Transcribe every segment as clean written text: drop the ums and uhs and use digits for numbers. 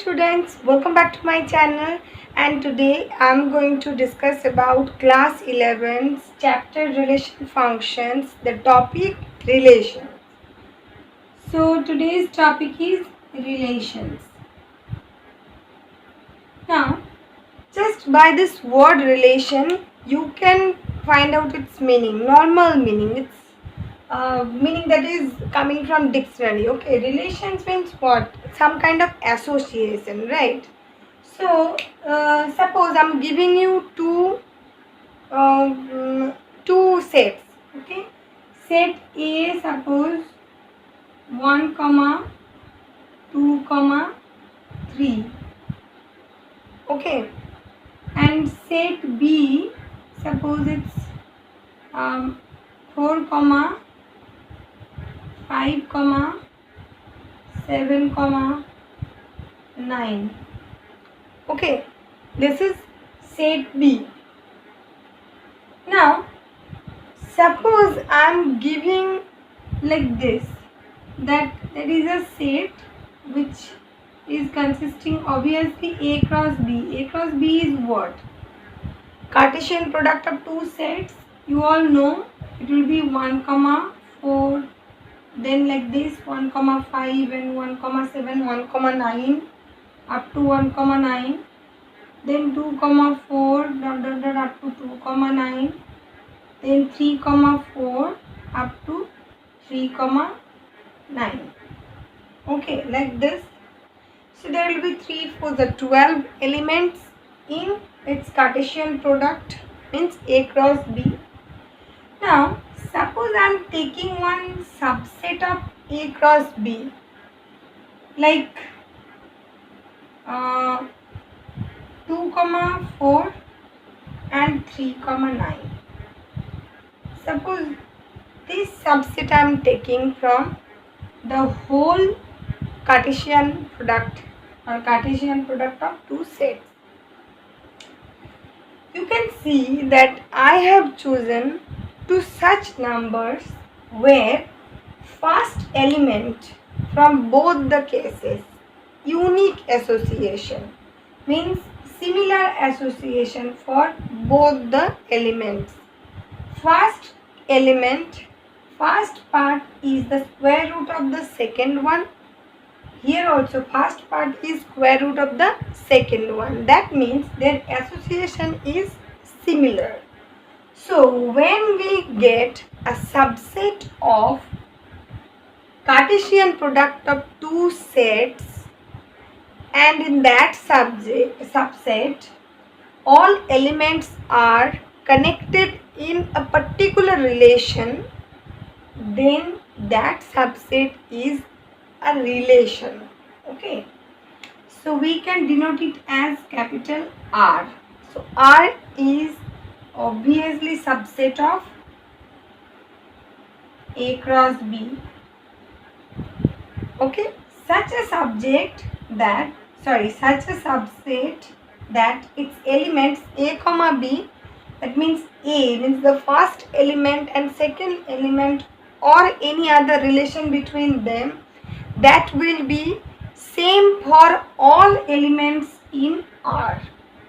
students, welcome back to my channel, and today I'm going to discuss about class 11's chapter relation functions, the topic relations. So today's topic is relations. Now just by this word relation you can find out its meaning, normal meaning. It's meaning that is coming from dictionary. Okay, relations means what? Some kind of association, right? So suppose I'm giving you two sets. Okay, set A, suppose 1 comma 2 comma 3. Okay, and set B, suppose it's 4 comma 5 comma 7 comma 9. Okay, this is set B. Now suppose I am giving like this, that there is a set which is consisting obviously A cross B. A cross B is what? Cartesian product of two sets. You all know it will be 1 comma 4, then like this 1 comma 5 and 1 comma 7, 1 comma 9 up to 1 comma 9, then 2 comma 4 dot dot dot up to 2 comma 9, then 3 comma 4 up to 3 comma 9. Okay, like this. So there will be 3 for the 12 elements in its Cartesian product, means A cross B. Now suppose I am taking one subset of A cross B, like 2 comma 4 and 3 comma 9. Suppose this subset I am taking from the whole Cartesian product or Cartesian product of two sets. You can see that I have chosen two such numbers where first element from both the cases, unique association, means similar association for both the elements. First element, first part is the square root of the second one. Here also first part is square root of the second one. That means their association is similar. So when we get a subset of Cartesian product of two sets, and in that subset all elements are connected in a particular relation, then that subset is a relation. Okay, so we can denote it as capital R. So R is obviously subset of A cross B. Okay, such a subset that its elements A comma B, that means A means the first element and second element or any other relation between them, that will be same for all elements in R.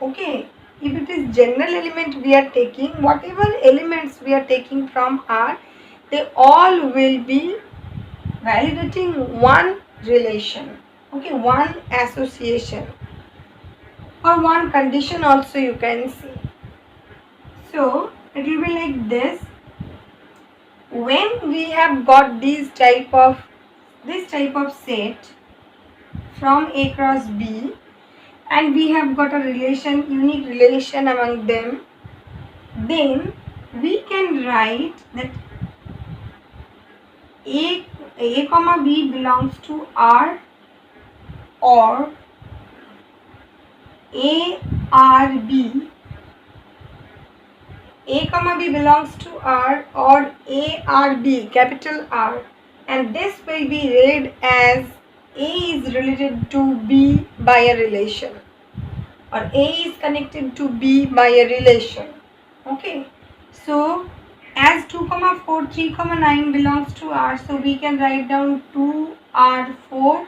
Okay, if it is general element we are taking, whatever elements we are taking from R, they all will be validating one relation. Okay, one association or one condition also you can see. So it will be like this. When we have got this type of set from A cross B and we have got a relation, unique relation among them, then we can write that A comma B belongs to R, or ARB. A comma B belongs to R or ARB, capital R, and this will be read as A is related to B by a relation, or A is connected to B by a relation. Okay, so as 2 comma 4 3 comma 9 belongs to R, so we can write down 2R4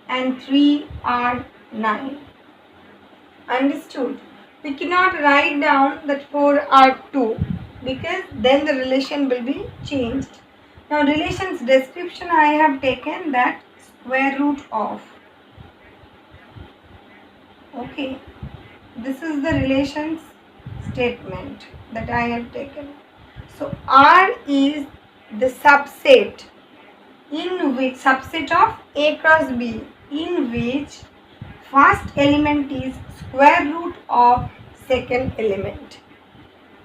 and 3 are 9. Understood? We cannot write down that 4 are 2 because then the relation will be changed. Now relations description I have taken that square root of. Okay, this is the relations statement that I have taken. So R is the subset of A cross B in which first element is square root of second element.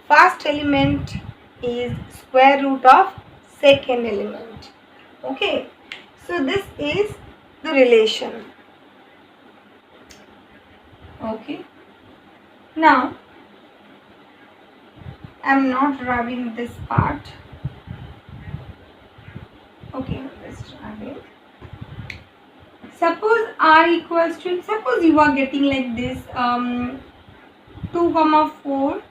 First element is square root of second element. Okay, so this is the relation. Okay, now I am not rubbing this part. Okay, let's rub it. Suppose R equals to, suppose you are getting like this 2 comma 4,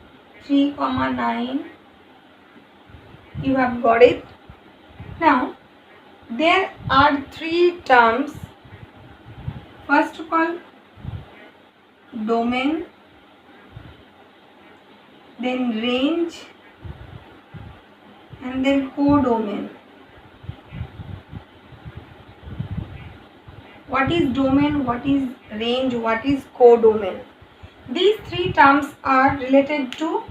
3 comma 9. You have got it. Now there are 3 terms. First of all, domain, then range, and then codomain. What is domain, what is range, what is codomain? These 3 terms are related to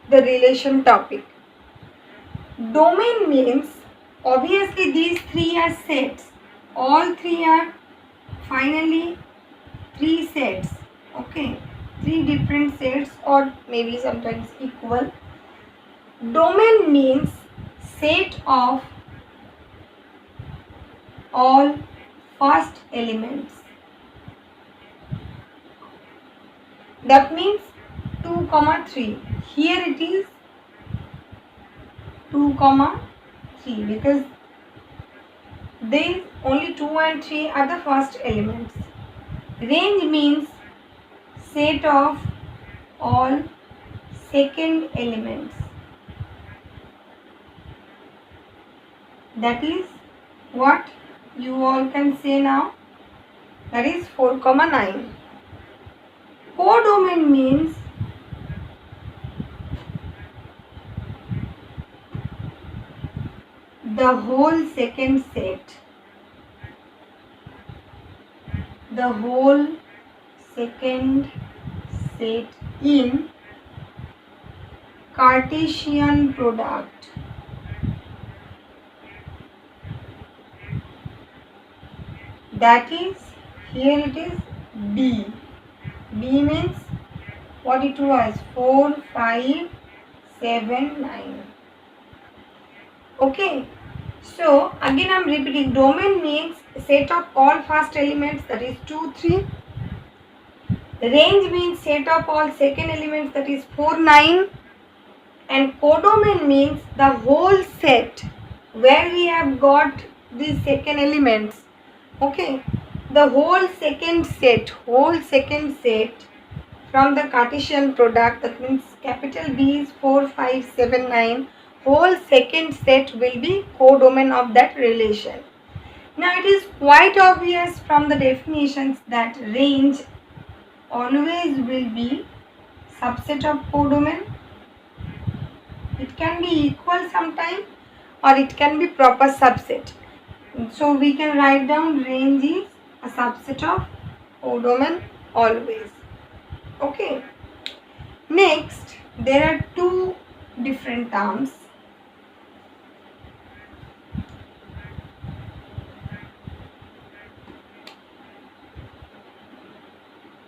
the relation topic. Domain means obviously these 3 are sets. All 3 are finally 3 sets. Okay, 3 different sets or maybe sometimes equal. Domain means set of all first elements. That means 2 comma 3. Here it is 2 comma 3 because there only 2 and 3 are the first elements. Range means set of all second elements. That is what you all can say now. That is 4 comma 9. Codomain means the whole second set. The whole second set in Cartesian product. That is, here it is B. B means what it was, 4, 5, 7, 9. Okay. So again I am repeating, domain means set of all first elements, that is 2, 3. Range means set of all second elements, that is 4, 9. And codomain means the whole set where we have got these second elements. Okay, the whole second set from the Cartesian product, that means capital B is 4, 5, 7, 9. Whole second set will be codomain of that relation. Now it is quite obvious from the definitions that range always will be subset of codomain. It can be equal sometime or it can be proper subset. So we can write down range is a subset of codomain always. Okay. Next, there are 2 different terms.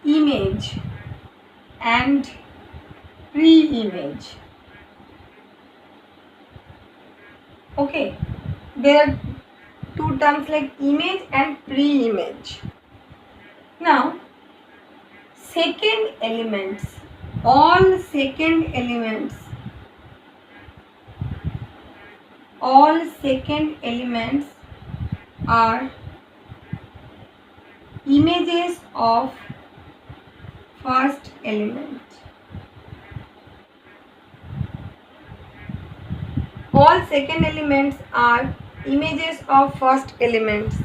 Image and pre-image. Okay, there are 2 terms like image and pre-image. Now, second elements, all second elements are images of first element. All second elements are images of first elements.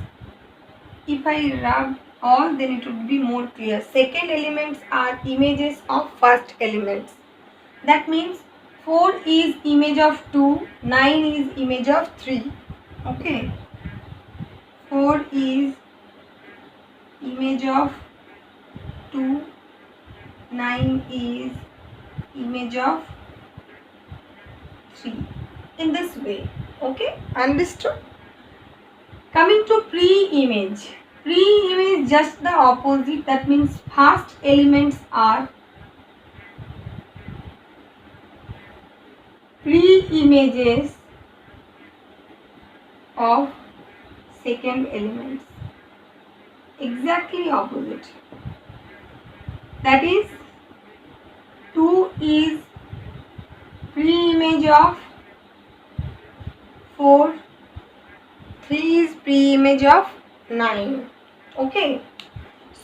if I rub all, then it would be more clear. Second elements are images of first elements. That means 4 is image of 2, 9 is image of 3. Okay. 4 is image of 2, 9 is image of 3. In this way. Okay. Understood? Coming to pre-image. Pre-image just the opposite. That means first elements are pre-images of second elements. Exactly opposite. That is 2 is pre-image of 4, 3 is pre-image of 9. Okay.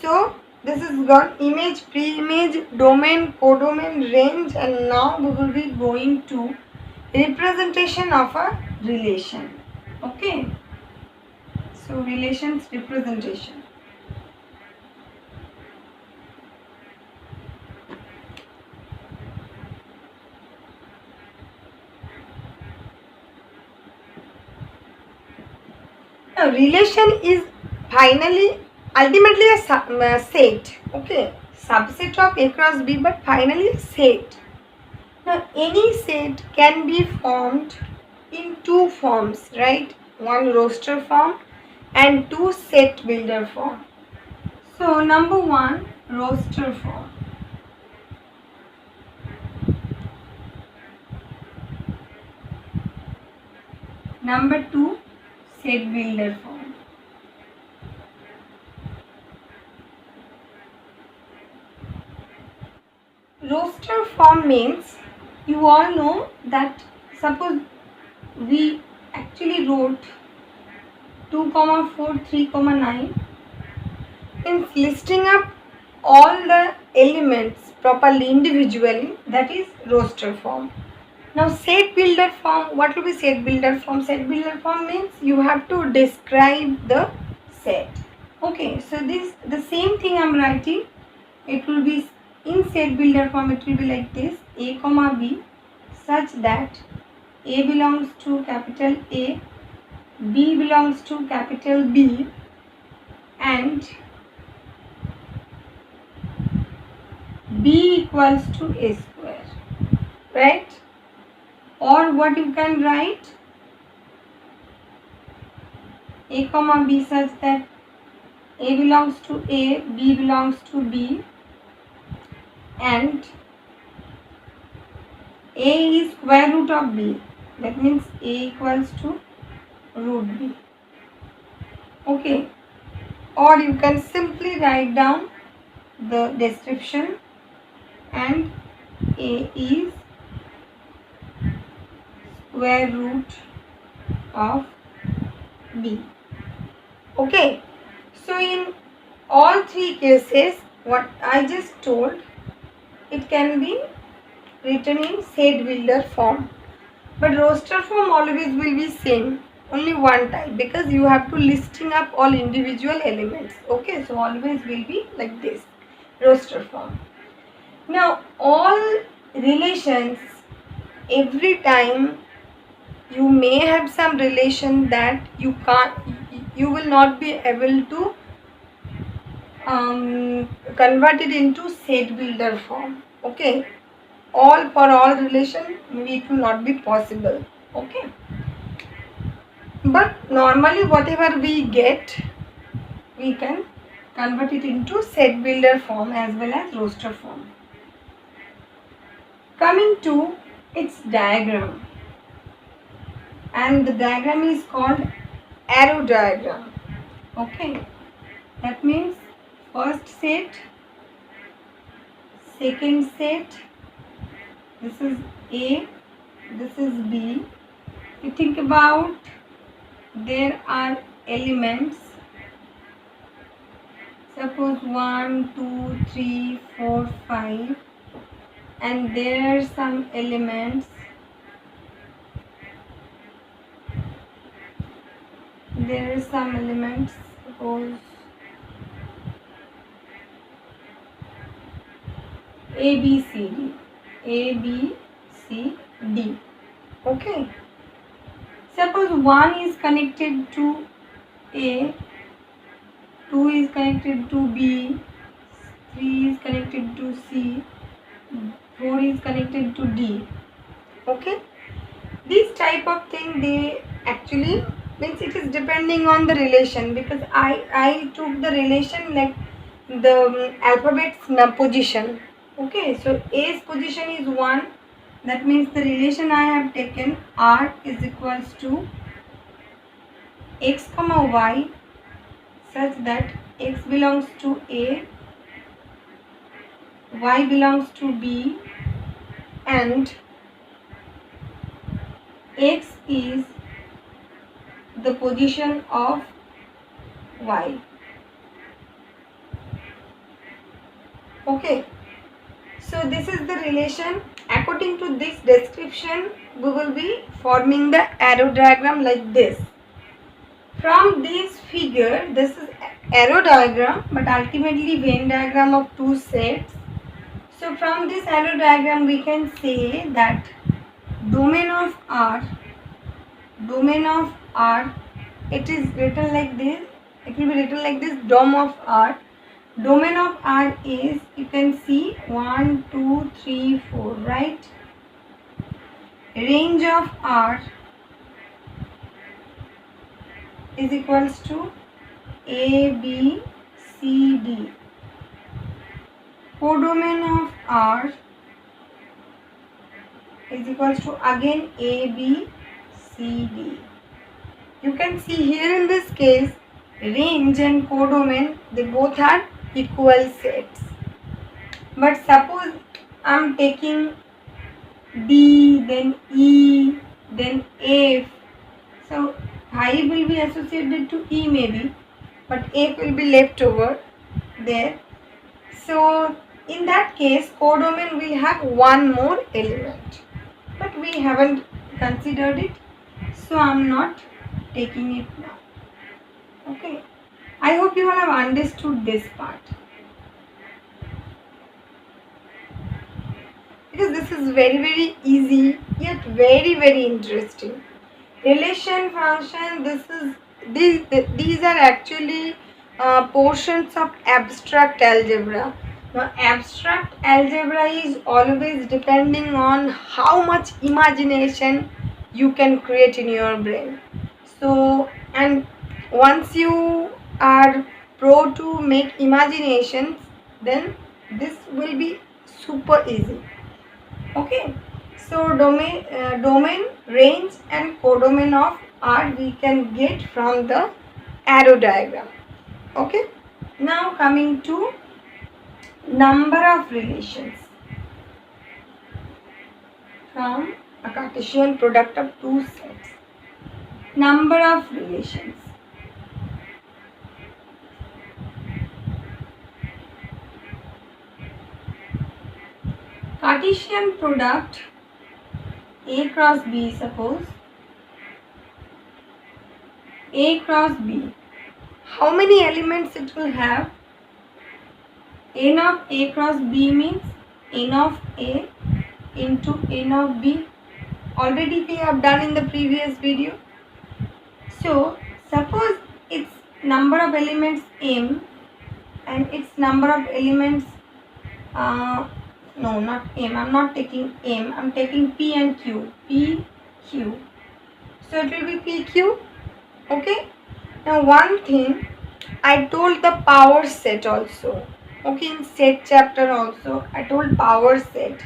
So this is got image, pre-image, domain, codomain, range, and now we will be going to representation of a relation. Okay. So relations representation. Now relation is finally ultimately a set. Okay. Subset of A cross B, but finally a set. Now any set can be formed in two forms, right? One roster form and two set builder form. So number one, roster form. Number two, set builder form. Roster form means you all know that suppose we actually wrote 2, 4, 3, 9. In listing up all the elements properly individually, that is roster form. Now set builder form, what will be set builder form? Set builder form means you have to describe the set. Okay, so this the same thing I am writing. It will be in set builder form, it will be like this: A comma B such that A belongs to capital A, B belongs to capital B, and B equals to A square, right? Or what you can write, A comma B such that A belongs to A, B belongs to B, and A is square root of B. That means A equals to root B. Okay. Or you can simply write down the description, and A is square root of B. Okay. So in all three cases, what I just told, it can be written in set builder form, but roster form always will be same, only one type, because you have to listing up all individual elements. Okay, so always will be like this, roster form. Now all relations, every time you may have some relation that you will not be able to convert it into set builder form. Okay, for all relation maybe it will not be possible. Okay, but normally whatever we get, we can convert it into set builder form as well as roster form. Coming to its diagram, and the diagram is called arrow diagram. Okay, that means first set, second set, this is A, this is B. You think about, there are elements, suppose 1, 2, 3, 4, 5, and there are some elements, suppose A, B, C, D. A, B, C, D. Okay. Suppose 1 is connected to A, 2 is connected to B, 3 is connected to C, 4 is connected to D. Okay. This type of thing, they actually means it is depending on the relation, because I took the relation like the alphabet's position. Okay, so A's position is 1. That means the relation I have taken R is equals to X comma Y, such that X belongs to A, Y belongs to B, and X is the position of Y. Okay, so this is the relation. According to this description, we will be forming the arrow diagram like this. From this figure, this is arrow diagram, but ultimately Venn diagram of two sets. So from this arrow diagram, we can say that domain of R, it is written like this. It will be written like this: dom of R. Domain of R is, you can see 1, 2, 3, 4, right? Range of R is equals to A, B, C, D. Codomain of R is equals to again A, B, C, D. You can see here in this case, range and codomain, they both are equal sets. But suppose I am taking D, then E, then F. So 5 will be associated to E maybe, but F will be left over there. So in that case, codomain will have one more element, but we haven't considered it, so I am not taking it now. Okay, I hope you all have understood this part, because this is very easy yet very interesting. Relation function, these are actually portions of abstract algebra. Now abstract algebra is always depending on how much imagination you can create in your brain. So, and once you are pro to make imaginations, then this will be super easy. Okay, so domain, range and codomain of R we can get from the arrow diagram. Okay, now coming to number of relations from a Cartesian product of two sets. Number of relations. Cartesian product A cross B, suppose A cross B. How many elements it will have? N of A cross B means N of A into N of B. Already we have done in the previous video. So suppose its number of elements M and its number of elements no, not M. I'm not taking M. I'm taking P and Q. P, Q. So it will be PQ. Okay. Now one thing, I told the power set also. Okay, in set chapter also I told power set.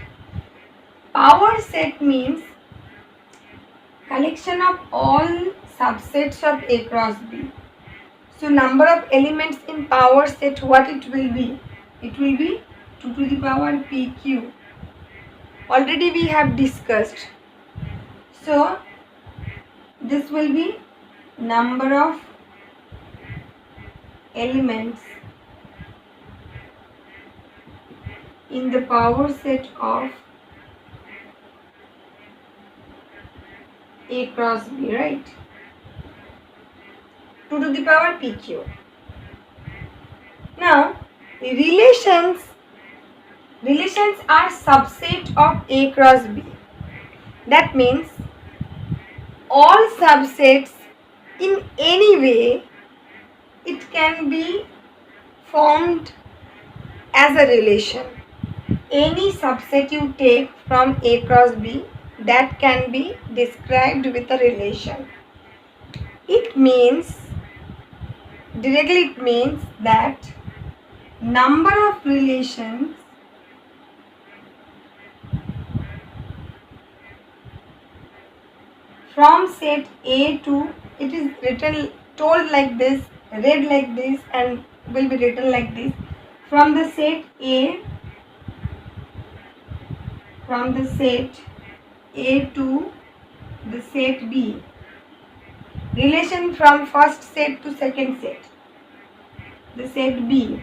Power set means collection of all subsets of A cross B. So number of elements in power set, what it will be? It will be 2 to the power PQ. Already we have discussed. So this will be number of elements in the power set of A cross B, right? 2 to the power PQ. Now relations relations are subset of A cross B. That means all subsets in any way it can be formed as a relation. Any subset you take from A cross B, that can be described with a relation. It means, directly it means that number of relations from set A to, it is written, told like this, read like this, and will be written like this. From the set A, from the set A to the set B, relation from first set to second set, the set B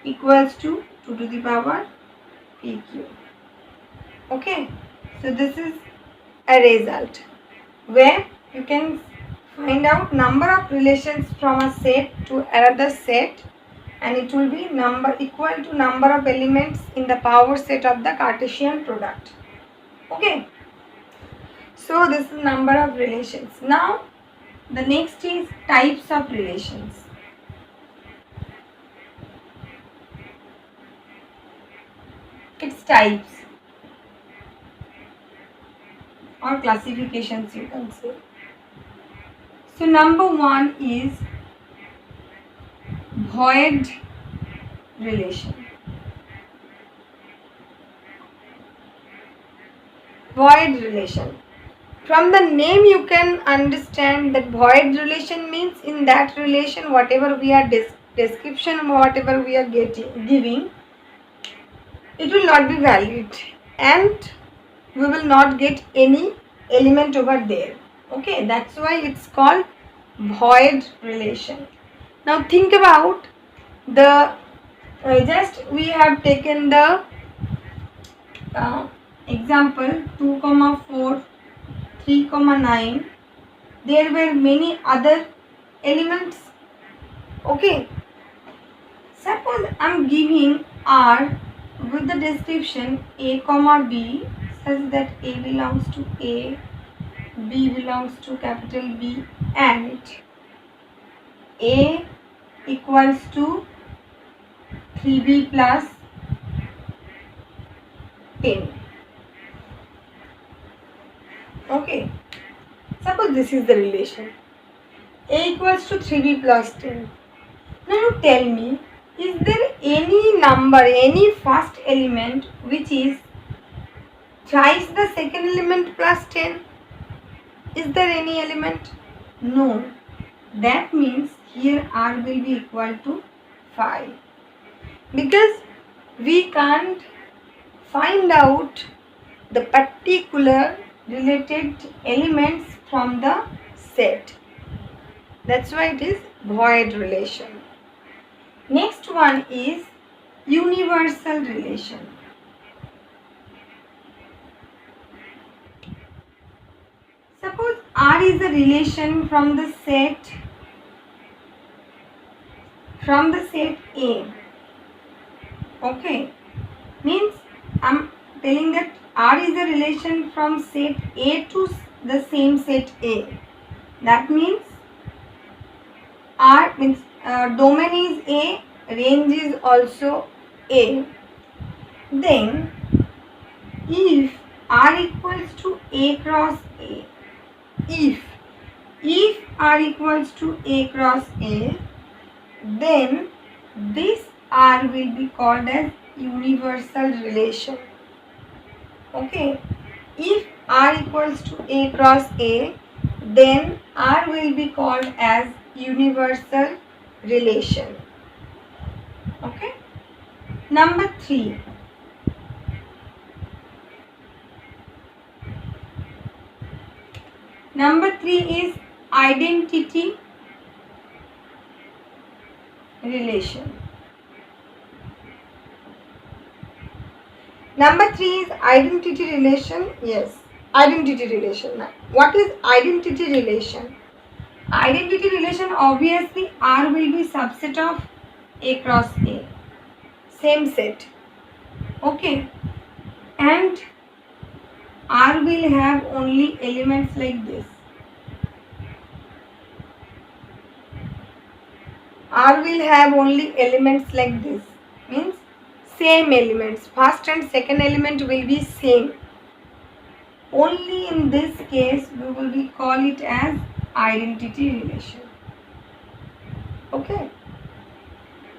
equals to 2 to the power PQ. Okay, so this is a result where you can find out number of relations from a set to another set, and it will be number equal to number of elements in the power set of the Cartesian product. Okay, so this is number of relations. Now the next is types of relations. Its types or classifications, you can say. So number one is void relation. Void relation. From the name you can understand that void relation means in that relation whatever we are description, whatever we are giving, it will not be valid and we will not get any element over there. Okay, that's why it's called void relation. Now think about the just we have taken the example 2, 4, 3, 9. There were many other elements. Okay, suppose I am giving R with the description A, B, such that A belongs to A, B belongs to capital B, and A equals to 3B plus 10. Okay, suppose this is the relation. A equals to 3B plus 10. Now tell me, is there any number, any first element which is thrice the second element plus 10? Is there any element? No. That means here R will be equal to 5. Because we can't find out the particular related elements from the set. That's why it is void relation. Next one is universal relation. Suppose R is a relation from the set A. Okay, means I'm telling that R is a relation from set A to the same set A. That means R means domain is A, range is also A. Then if R equals to A cross A, if R equals to A cross A, then this R will be called as universal relation. Okay, if R equals to A cross A, then R will be called as universal relation. Okay, number 3. Number 3 is identity relation. Number 3 is identity relation. Yes, identity relation. Now, what is identity relation? Identity relation, obviously R will be subset of A cross A, same set. Okay, and R will have only elements like this. R will have only elements like this, means same elements. First and second element will be same. Only in this case we will be call it as identity relation. Okay.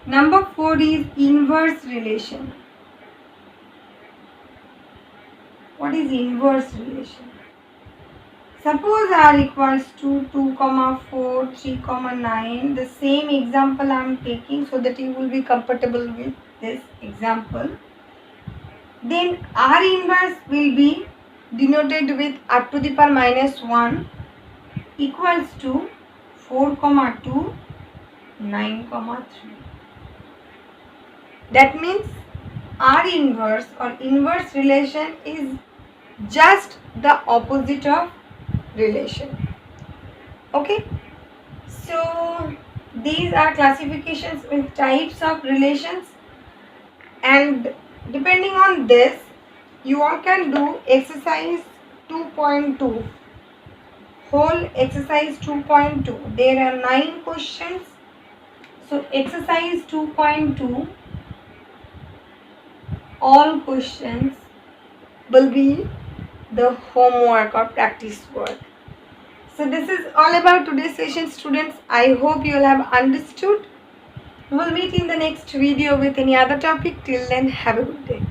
Number 4 is inverse relation. What is inverse relation? Suppose R equals to 2, 4, 3, 9. The same example I am taking so that you will be comfortable with this example. Then R inverse will be denoted with r to the power minus 1 equals to 4, 2, 9, 3. That means R inverse or inverse relation is just the opposite of relation. Okay, so these are classifications with types of relations, and depending on this you all can do exercise 2.2, whole exercise 2.2. There are 9 questions. So exercise 2.2, all questions will be the homework or practice work. So this is all about today's session, students. I hope you will have understood. We will meet in the next video with any other topic. Till then, have a good day.